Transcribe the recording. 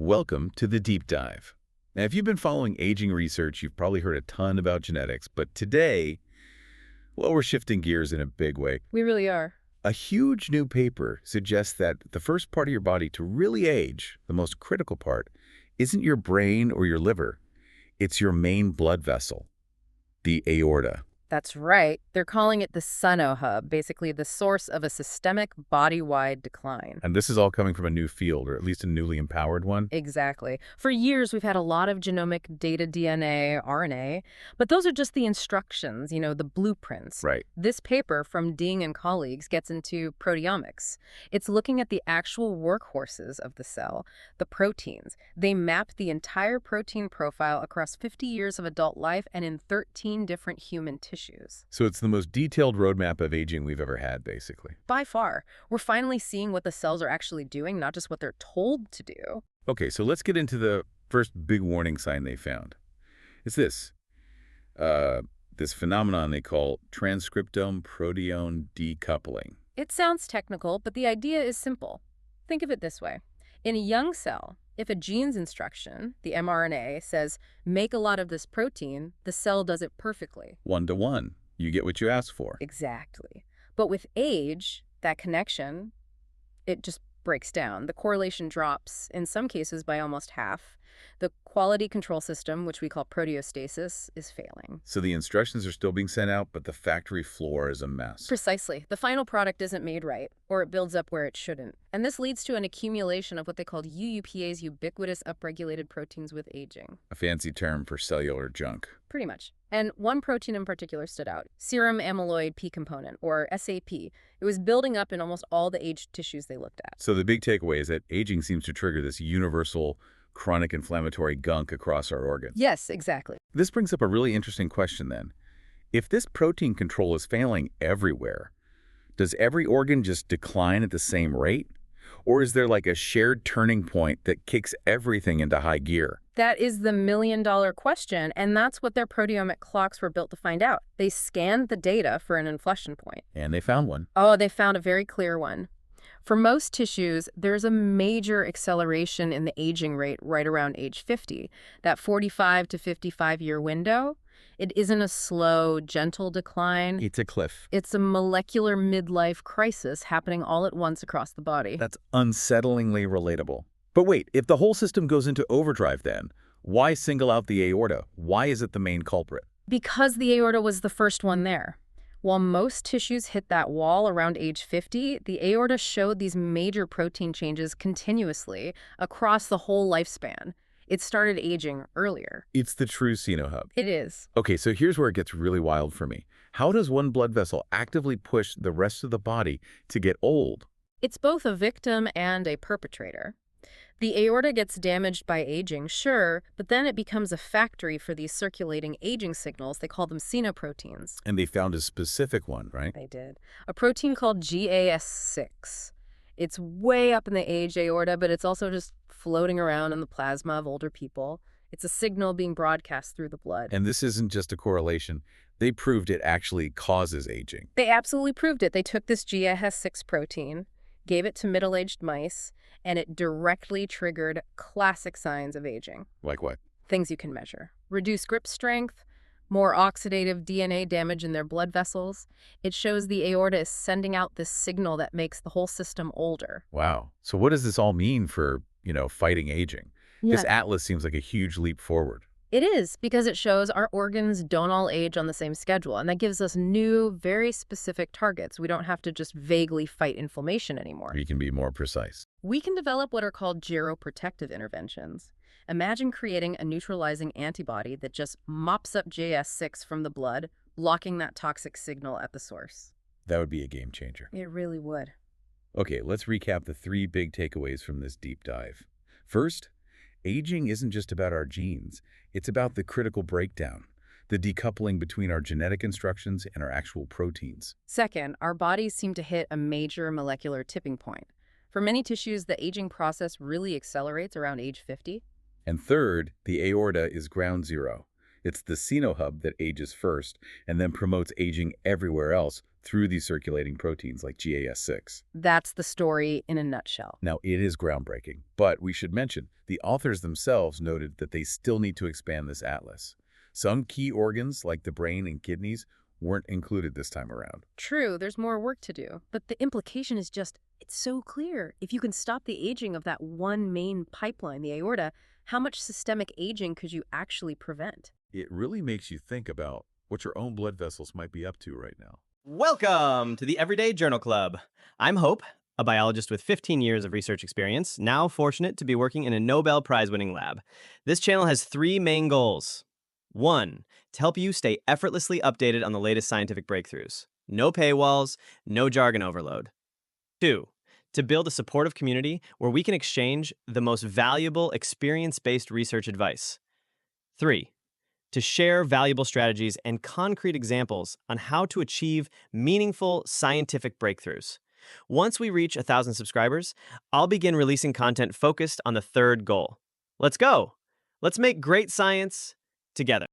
Welcome to the Deep Dive. Now, if you've been following aging research, you've probably heard a ton about genetics, but today, well, we're shifting gears in a big way. We really are. A huge new paper suggests that the first part of your body to really age, the most critical part, isn't your brain or your liver. It's your main blood vessel, the aorta. That's right. They're calling it the senohub, basically the source of a systemic body-wide decline. And this is all coming from a new field, or at least a newly empowered one. Exactly. For years, we've had a lot of genomic data, DNA, RNA, but those are just the instructions, the blueprints. Right. This paper from Ding and colleagues gets into proteomics. It's looking at the actual workhorses of the cell, the proteins. They map the entire protein profile across 50 years of adult life and in 13 different human tissues. So it's the most detailed roadmap of aging we've ever had, basically. By far. We're finally seeing what the cells are actually doing, not just what they're told to do. Okay, so let's get into the first big warning sign they found. It's this phenomenon they call transcriptome proteome decoupling. It sounds technical, but the idea is simple. Think of it this way. In a young cell, if a gene's instruction, the mRNA, says, make a lot of this protein, the cell does it perfectly. 1-to-1. You get what you ask for. Exactly. But with age, that connection, it just breaks down. The correlation drops, in some cases by almost half. The quality control system, which we call proteostasis, is failing. So the instructions are still being sent out, but the factory floor is a mess. Precisely. The final product isn't made right, or it builds up where it shouldn't. And this leads to an accumulation of what they called UUPAs, ubiquitous upregulated proteins with aging. A fancy term for cellular junk. Pretty much. And one protein in particular stood out, serum amyloid P component, or SAP. It was building up in almost all the aged tissues they looked at. So the big takeaway is that aging seems to trigger this universal chronic inflammatory gunk across our organs. Yes, exactly. This brings up a really interesting question then. If this protein control is failing everywhere, does every organ just decline at the same rate? Or is there like a shared turning point that kicks everything into high gear? That is the million-dollar question, and that's what their proteomic clocks were built to find out. They scanned the data for an inflection point. And they found one. Oh, they found a very clear one. For most tissues, there's a major acceleration in the aging rate right around age 50. That 45 to 55-year window, it isn't a slow, gentle decline. It's a cliff. It's a molecular midlife crisis happening all at once across the body. That's unsettlingly relatable. But wait, if the whole system goes into overdrive then, why single out the aorta? Why is it the main culprit? Because the aorta was the first one there. While most tissues hit that wall around age 50, the aorta showed these major protein changes continuously across the whole lifespan. It started aging earlier. It's the true senohub. It is. Okay, so here's where it gets really wild for me. How does one blood vessel actively push the rest of the body to get old? It's both a victim and a perpetrator. The aorta gets damaged by aging, sure, but then it becomes a factory for these circulating aging signals. They call them senoproteins. And they found a specific one, right? They did. A protein called GAS6. It's way up in the aged aorta, but it's also just floating around in the plasma of older people. It's a signal being broadcast through the blood. And this isn't just a correlation. They proved it actually causes aging. They absolutely proved it. They took this GAS6 protein, gave it to middle-aged mice, and it directly triggered classic signs of aging. Like what? Things you can measure. Reduced grip strength, more oxidative DNA damage in their blood vessels. It shows the aorta is sending out this signal that makes the whole system older. Wow. So what does this all mean for, fighting aging? This atlas seems like a huge leap forward. It is, because it shows our organs don't all age on the same schedule, and that gives us new, very specific targets. We don't have to just vaguely fight inflammation anymore. You can be more precise. We can develop what are called geroprotective interventions. Imagine creating a neutralizing antibody that just mops up JS6 from the blood, blocking that toxic signal at the source. That would be a game changer. It really would. Okay, let's recap the 3 big takeaways from this deep dive. First, aging isn't just about our genes. It's about the critical breakdown, the decoupling between our genetic instructions and our actual proteins. Second, our bodies seem to hit a major molecular tipping point. For many tissues, the aging process really accelerates around age 50. And third, the aorta is ground zero. It's the senohub that ages first and then promotes aging everywhere else through these circulating proteins like GAS6. That's the story in a nutshell. Now, it is groundbreaking, but we should mention the authors themselves noted that they still need to expand this atlas. Some key organs, like the brain and kidneys, weren't included this time around. True, there's more work to do, but the implication is just, it's so clear. If you can stop the aging of that one main pipeline, the aorta, how much systemic aging could you actually prevent? It really makes you think about what your own blood vessels might be up to right now. Welcome to the Everyday Journal Club. I'm Hope, a biologist with 15 years of research experience, now fortunate to be working in a Nobel Prize-winning lab. This channel has three main goals. 1. To help you stay effortlessly updated on the latest scientific breakthroughs. No paywalls, no jargon overload. 2. To build a supportive community where we can exchange the most valuable experience-based research advice. 3. To share valuable strategies and concrete examples on how to achieve meaningful scientific breakthroughs. Once we reach 1,000 subscribers, I'll begin releasing content focused on the third goal. Let's go! Let's make great science together.